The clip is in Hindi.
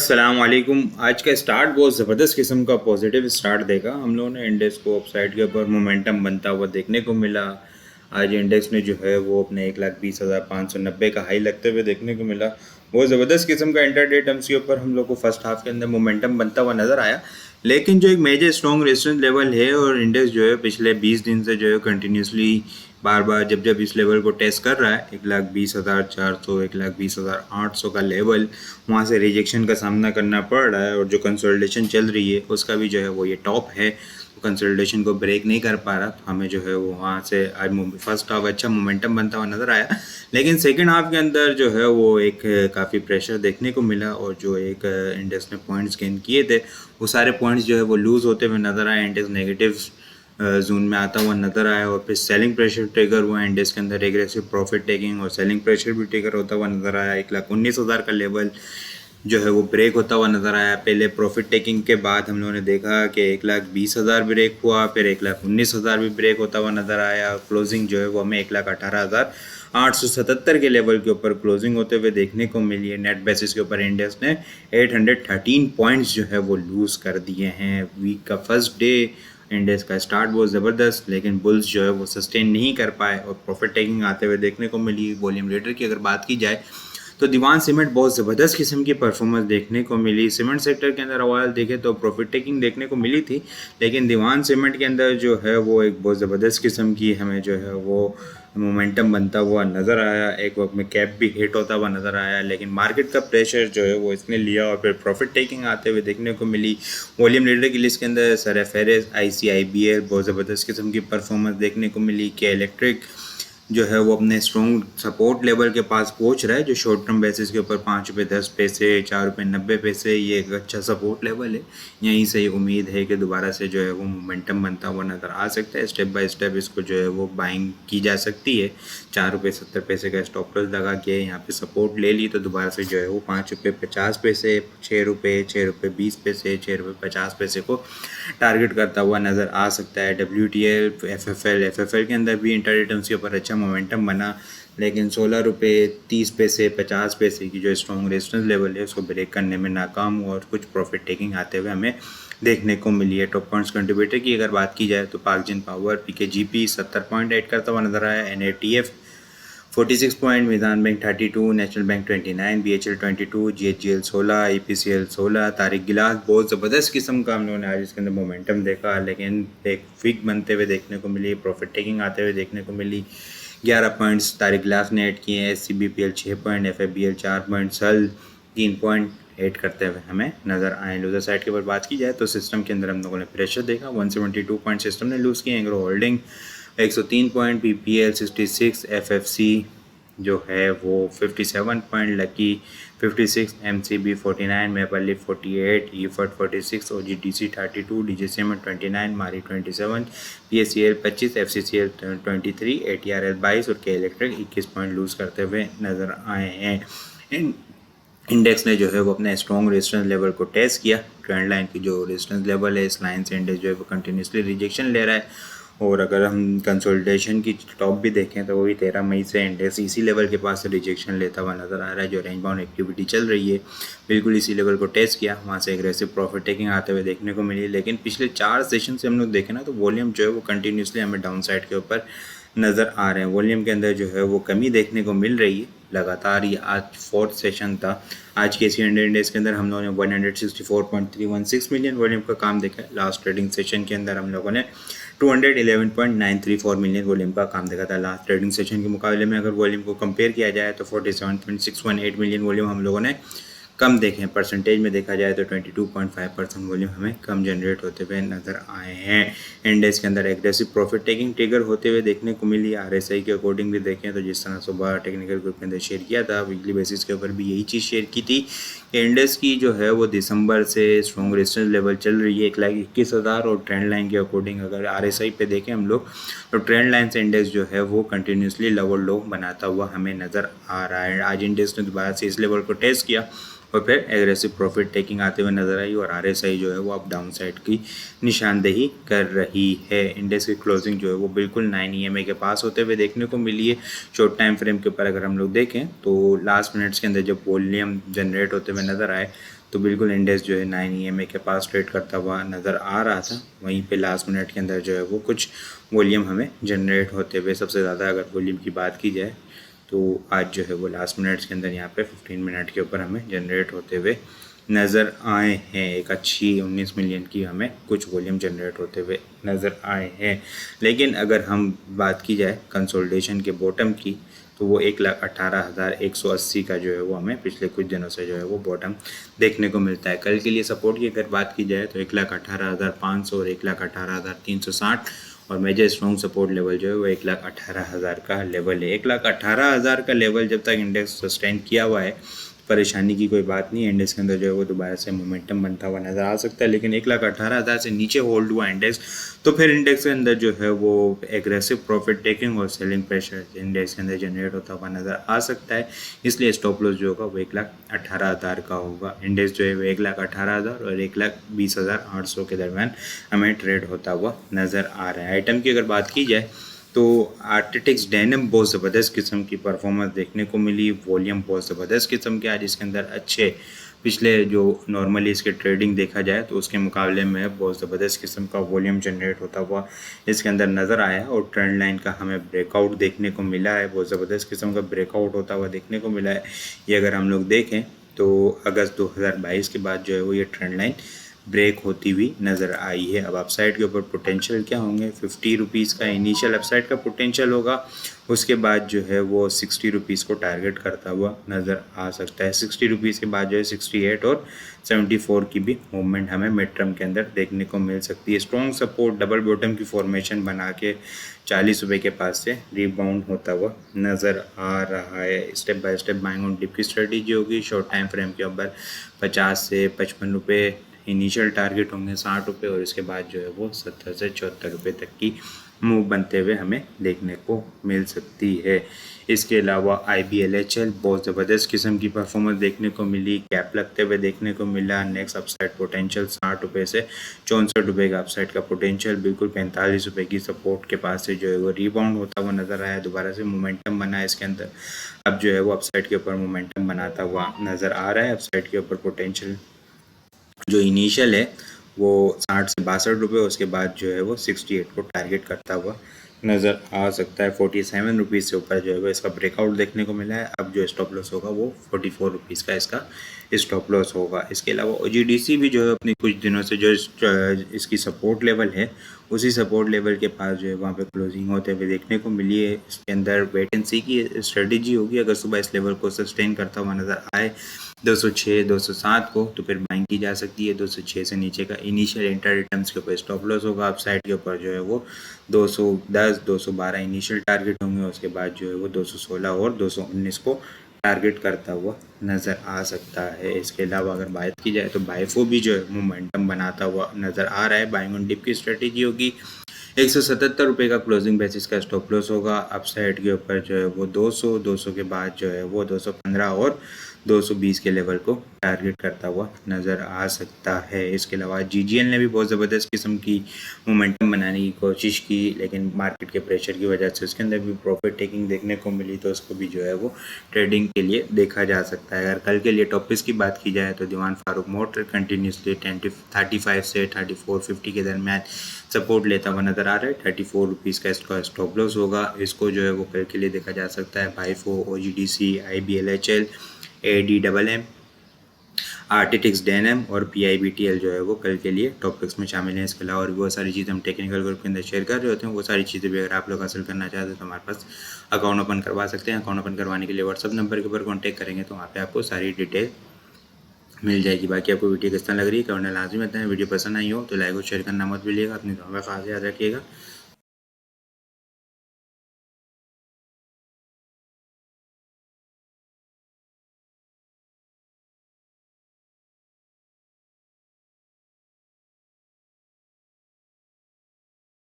अस्सलाम वालेकुम। आज का स्टार्ट बहुत ज़बरदस्त किस्म का पॉजिटिव स्टार्ट देखा हम लोगों ने। इंडेक्स को अपसाइड के ऊपर मोमेंटम बनता हुआ देखने को मिला। आज इंडेक्स ने जो है वो अपने 1,20,590 का हाई लगते हुए देखने को मिला। बहुत ज़बरदस्त किस्म का इंटरडे टर्म्स के ऊपर हम लोग को फर्स्ट हाफ के अंदर मोमेंटम बनता हुआ नज़र आया, लेकिन जो एक मेजर स्ट्रॉन्ग रेजिस्टेंस लेवल है और इंडेक्स जो है पिछले 20 दिन से जो है कंटिन्यूसली बार बार जब इस लेवल को टेस्ट कर रहा है 1,20,400 1,20,800 का लेवल, वहाँ से रिजेक्शन का सामना करना पड़ रहा है। और जो कंसोलिडेशन चल रही है उसका भी जो है वो ये टॉप है, तो कंसोलिडेशन को ब्रेक नहीं कर पा रहा। तो हमें जो है वो वहाँ से आज फर्स्ट हाफ अच्छा मोमेंटम बनता हुआ नज़र आया, लेकिन सेकेंड हाफ के अंदर जो है वो एक काफ़ी प्रेशर देखने को मिला और जो एक इंडेक्स ने पॉइंट्स गेन किए थे वो सारे पॉइंट्स जो है वो लूज़ होते हुए नज़र आए। इंडेक्स नेगेटिव जोन में आता हुआ नज़र आया और फिर सेलिंग प्रेशर ट्रिगर हुआ इंडेक्स के अंदर। एग्रेसिव प्रॉफिट टेकिंग और सेलिंग प्रेशर भी ट्रिगर होता हुआ नज़र आया। 1,19,000 का लेवल जो है वो ब्रेक होता हुआ नज़र आया। पहले प्रॉफिट टेकिंग के बाद हम लोगों ने देखा कि 1,20,000 ब्रेक हुआ, फिर 1,19,000 भी ब्रेक होता हुआ नज़र आया। क्लोजिंग जो है वो हमें 1,18,877 के लेवल के ऊपर क्लोजिंग होते हुए देखने को मिली है। नेट बेसिस के ऊपर इंडेक्स ने 813 पॉइंट्स जो है वो लूज़ कर दिए हैं। वीक का फर्स्ट डे इंडेक्स का स्टार्ट बहुत ज़बरदस्त, लेकिन बुल्स जो है वो सस्टेन नहीं कर पाए और प्रॉफिट टेकिंग आते हुए देखने को मिली। वॉल्यूम लीडर की अगर बात की जाए तो दीवान सीमेंट बहुत ज़बरदस्त किस्म की परफॉर्मेंस देखने को मिली। सीमेंट सेक्टर के अंदर ओवरऑल देखें तो प्रॉफिट टेकिंग देखने को मिली थी, लेकिन दीवान सीमेंट के अंदर जो है वो एक बहुत ज़बरदस्त किस्म की हमें जो है वो मोमेंटम बनता हुआ नज़र आया। एक वक्त में कैप भी हिट होता हुआ नज़र आया, लेकिन मार्केट का प्रेशर जो है वो इसने लिया और फिर प्रॉफिट टेकिंग आते हुए देखने को मिली। वॉल्यूम लीडर की लिस्ट के अंदर सर फेरेस, ICIBL बहुत ज़बरदस्त किस्म की परफॉर्मेंस देखने को मिली। के इलेक्ट्रिक जो है वो अपने स्ट्रॉन्ग सपोर्ट लेवल के पास पहुंच रहा है, जो शॉर्ट टर्म बेसिस के ऊपर 5 रुपये 10 पैसे 4 रुपये 90 पैसे, ये एक अच्छा सपोर्ट लेवल है। यहीं से उम्मीद है कि दोबारा से जो है वो मोमेंटम बनता हुआ नज़र आ सकता है। स्टेप बाय स्टेप इसको जो है वो बाइंग की जा सकती है। 4 रुपये 70 पैसे का स्टॉप लॉस लगा के यहाँ पे सपोर्ट ले ली तो दोबारा से जो है वो 5 रुपये 50 पैसे, 6 रुपये 20 पैसे, 6 रुपये 50 पैसे को टारगेट करता हुआ नज़र आ सकता है। WTL, FFL के अंदर भी इंटरडे टर्म्स के ऊपर अच्छा मोमेंटम बना, लेकिन 16 रुपये 30 पैसे 50 पैसे की जो स्ट्रॉन्ग रेजिस्टेंस लेवल है उसको ब्रेक करने में नाकाम हुआ और कुछ प्रॉफिट टेकिंग आते हुए हमें देखने को मिली है। टॉप पॉइंट्स कंट्रीब्यूटर की अगर बात की जाए तो पाकजिन पावर PKGP 70.8 करता हुआ नजर आया। NATF 46 point, Meezan bank 32, national bank 29, BHL 22, GHGL 16, EPCL 16। Tariq Glass बहुत ज़बरदस्त किस्म का हम लोगों ने आज इसके अंदर मोमेंटम देखा, लेकिन एक वीक बनते हुए देखने को मिली, प्रॉफिट टेकिंग आते हुए देखने को मिली। 11 पॉइंट्स तारिक गिलास ने ऐड किए हैं। SCBPL 6 पॉइंट, FFBL 4 पॉइंट, सल 3 पॉइंट ऐड करते हुए हमें नज़र आए। लूजर साइड के ऊपर बात की जाए तो सिस्टम के अंदर हम लोगों ने प्रेशर देखा। 172 पॉइंट सिस्टम ने लूज़ किए। Engro holding 103 point, PPL 66, FFC जो है वो 57 point, lucky 56, MCB 49, maple leaf 48, EFT 46, OGDC 32, DGCM 29, मारी 27, PSCL 25, FCCL 23, ATRL 22 और के इलेक्ट्रिक 21 पॉइंट लूज़ करते हुए नज़र आए हैं। इंडेक्स ने जो है वो अपने स्ट्रॉन्ग रेजिस्टेंस लेवल को टेस्ट किया। ट्रेंड लाइन की जो रेजिस्टेंस लेवल है इस लाइन से इंडेक्स जो है वो कंटिन्यूसली रिजेक्शन ले रहा है। और अगर हम कंसोलिडेशन की टॉप भी देखें तो वही 13 मई से इंडेक्स इसी लेवल के पास से रिजेक्शन लेता हुआ नज़र आ रहा है। जो रेंज बाउंड एक्टिविटी चल रही है बिल्कुल इसी लेवल को टेस्ट किया, वहाँ से एग्रेसिव प्रॉफिट टेकिंग आते हुए देखने को मिली। लेकिन पिछले 4 सेशन से हम लोग देखें ना तो वॉल्यूम जो है वो कंटिन्यूसली हमें डाउन साइड के ऊपर नज़र आ रहे हैं। वॉल्यूम के अंदर जो है वो कमी देखने को मिल रही है लगातार। ये आज 4th सेशन था। आज के एशियन इंडेक्स के अंदर हम लोगों ने 164.316 मिलियन वॉल्यूम का काम देखा है। लास्ट ट्रेडिंग सेशन के अंदर हम लोगों ने 211.934 मिलियन वॉल्यूम का काम देखा था। लास्ट ट्रेडिंग सेशन के मुकाबले में अगर वॉल्यूम को कंपेयर किया जाए तो 47.618 मिलियन वॉल्यूम हम लोगों ने कम देखें। परसेंटेज में देखा जाए तो 22.5% वॉल्यूम हमें कम जनरेट होते हुए नज़र आए हैं। इंडेक्स के अंदर एग्रेसिव प्रॉफिट टेकिंग ट्रिगर होते हुए देखने को मिली। RSI के अकॉर्डिंग भी देखें तो जिस तरह सुबह टेक्निकल ग्रुप के अंदर शेयर किया था, वीकली बेसिस के ऊपर भी यही चीज़ शेयर की थी कि इंडेक्स की जो है वो दिसंबर से स्ट्रॉन्ग रेजिस्टेंस लेवल चल रही है 1,21,000 और ट्रेंड लाइन के अकॉर्डिंग अगर RSI पे देखें हम लोग तो ट्रेंड लाइन से इंडेक्स जो है वो कंटिन्यूसली लोअर लो बनाता हुआ हमें नज़र आ रहा है। आज इंडेक्स ने दोबारा से इस लेवल को टेस्ट किया और फिर एग्रेसिव प्रॉफिट टेकिंग आते हुए नजर आई और RSI जो है वो अब डाउन साइड की निशानदेही कर रही है। इंडेक्स की क्लोजिंग जो है वो बिल्कुल 9 EMA के पास होते हुए देखने को मिली है। शॉर्ट टाइम फ्रेम के ऊपर अगर हम लोग देखें तो लास्ट मिनट्स के अंदर जब वॉल्यूम जनरेट होते हुए नजर आए तो बिल्कुल इंडेक्स जो है 9 EMA के पास ट्रेड करता हुआ नज़र आ रहा था। वहीं पे लास्ट मिनट के अंदर जो है वो कुछ वॉल्यूम हमें जनरेट होते हुए, सबसे ज़्यादा अगर वॉल्यूम की बात की जाए तो आज जो है वो लास्ट मिनट्स के अंदर यहाँ पे 15 मिनट के ऊपर हमें जनरेट होते हुए नज़र आए हैं। एक अच्छी 19 मिलियन की हमें कुछ वॉल्यूम जनरेट होते हुए नज़र आए हैं। लेकिन अगर हम बात की जाए कंसोलिडेशन के बॉटम की तो वो 1,18,180 का जो है वो हमें पिछले कुछ दिनों से जो है वो बॉटम देखने को मिलता है। कल के लिए सपोर्ट की अगर बात की जाए तो 1,18,500 और 1,18,360 और मेजर स्ट्रॉन्ग सपोर्ट लेवल जो है वो 1,18,000 का लेवल है। 1,18,000 का लेवल जब तक इंडेक्स सस्टेन किया हुआ है परेशानी की कोई बात नहीं है। इंडेक्स के अंदर जो है वो दोबारा से मोमेंटम बनता हुआ नज़र आ सकता है। लेकिन 1,18,000 से नीचे होल्ड हुआ इंडेक्स तो फिर इंडेक्स के अंदर जो है वो एग्रेसिव प्रॉफिट टेकिंग और सेलिंग प्रेशर इंडेक्स के अंदर जनरेट होता हुआ नज़र आ सकता है। इसलिए स्टॉप लॉस जो होगा वो 1,18,000 का होगा। इंडेक्स जो है वो 1,18,000 और 1,20,800 के दरमियान हमें ट्रेड होता हुआ नज़र आ रहा है। आइटम की अगर बात की जाए तो आर्टिटिक्स डेनिम बहुत ज़बरदस्त किस्म की परफॉर्मेंस देखने को मिली। वॉल्यूम बहुत ज़बरदस्त किस्म के आज इसके अंदर अच्छे, पिछले जो नॉर्मली इसके ट्रेडिंग देखा जाए तो उसके मुकाबले में बहुत ज़बरदस्त किस्म का वॉल्यूम जनरेट होता हुआ इसके अंदर नज़र आया और ट्रेंड लाइन का हमें ब्रेकआउट देखने को मिला है। बहुत ज़बरदस्त किस्म का ब्रेकआउट होता हुआ देखने को मिला है। ये अगर हम लोग देखें तो अगस्त 2022 के बाद जो है वो ये ट्रेंड लाइन ब्रेक होती हुई नज़र आई है। अब अपसाइड के ऊपर पोटेंशियल क्या होंगे, 50 रुपीज़ का इनिशियल अपसाइड का पोटेंशियल होगा। उसके बाद जो है वो 60 रुपीज़ को टारगेट करता हुआ नज़र आ सकता है। 60 रुपीज़ के बाद जो है 68 और 74 की भी मूवमेंट हमें मिड टर्म के अंदर देखने को मिल सकती है। स्ट्रॉन्ग सपोर्ट डबल बॉटम की फॉर्मेशन बना के 40 रुपये के पास से रिबाउंड होता हुआ नज़र आ रहा है। Step by step buying on dip की स्ट्रेटजी होगी। शॉर्ट टाइम फ्रेम के ऊपर 50 से 55 रुपये इनिशियल टारगेट होंगे, 60 रुपये और इसके बाद जो है वो 70 से 74 रुपये तक की मूव बनते हुए हमें देखने को मिल सकती है। इसके अलावा IBLHL बहुत ज़बरदस्त किस्म की परफॉर्मेंस देखने को मिली, कैप लगते हुए देखने को मिला। नेक्स्ट अपसाइड पोटेंशियल 60 रुपये से 64 रुपये का अपसाइड का पोटेंशियल, बिल्कुल 45 रुपये की सपोर्ट के पास से जो है वो रिबाउंड होता हुआ नज़र आया। दोबारा से मोमेंटम बना है इसके अंदर, अब जो है वो अपसाइड के ऊपर मोमेंटम बनाता हुआ नज़र आ रहा है। अपसाइड के ऊपर पोटेंशियल जो इनिशियल है वो 60 से 62 रुपये, उसके बाद जो है वो 68 को टारगेट करता हुआ नज़र आ सकता है। 47 रुपीज़ से ऊपर जो है वो इसका ब्रेकआउट देखने को मिला है। अब जो स्टॉप लॉस होगा वो 44 रुपीज़ का इसका स्टॉप लॉस होगा। इसके अलावा OGDC भी जो है अपनी कुछ दिनों से जो इसकी सपोर्ट लेवल है उसी सपोर्ट लेवल के पास जो है वहाँ पे क्लोजिंग होते हुए देखने को मिली है। इसके अंदर वेट एंड सी की स्ट्रेटेजी होगी। अगर सुबह इस लेवल को सस्टेन करता हुआ नज़र आए 206 207 को तो फिर बाइंग की जा सकती है। 206 से नीचे का इनिशियल इंटर रिटर्न्स के ऊपर स्टॉप लॉस होगा। अपसाइड के ऊपर जो है वो 210 212 इनिशियल टारगेट होंगे, उसके बाद जो है वो 216 और 219 को टारगेट करता हुआ नज़र आ सकता है। इसके अलावा अगर बात की जाए तो बाइफो भी जो है मोमेंटम बनाता हुआ नज़र आ रहा है। बाइंग ऑन डिप की स्ट्रेटेजी होगी। 177 रुपये का क्लोजिंग बेसिस का स्टॉप लॉस होगा। अपसाइड के ऊपर जो है वो 200 के बाद जो है वो 215 और 220 के लेवल को टारगेट करता हुआ नज़र आ सकता है। इसके अलावा GGL ने भी बहुत ज़बरदस्त किस्म की मोमेंटम बनाने की कोशिश की, लेकिन मार्केट के प्रेशर की वजह से उसके अंदर भी प्रॉफिट टेकिंग देखने को मिली, तो उसको भी जो है वो ट्रेडिंग के लिए देखा जा सकता है। अगर कल के लिए टॉपिक्स की बात की जाए तो दीवान फारूक मोटर कंटिन्यूसली 35 से 34.50 के दरमियान सपोर्ट लेता हुआ नज़र आ रहा है। 34 रुपीज़ का इसका स्टॉप लॉस होगा। इसको जो है वो कल के लिए देखा जा सकता है। बाइफो, OGDC, IBLHL, ADMM, आर्टिटिक्स डेनिम और PIBTL जो है वो कल के लिए टॉपिक्स में शामिल हैं। इसके अलावा और भी बहुत सारी चीज़ें हम टेक्निकल ग्रुप के अंदर शेयर कर रहे होते हैं। वो सारी चीज़ें भी अगर आप लोग हासिल करना चाहते हैं तो हमारे पास अकाउंट ओपन करवा सकते हैं। अकाउंट ओपन करवाने के लिए व्हाट्सअप नंबर के ऊपर कॉन्टैक्ट करेंगे तो वहाँ पे आपको सारी डिटेल मिल जाएगी। बाकी आपको वीडियो किस तरह लग रही है कमेंट में लाजमी बताएं। वीडियो पसंद आई हो तो लाइक और शेयर करना मत भूलिएगा। अपनी दुआ में खास याद रखिएगा।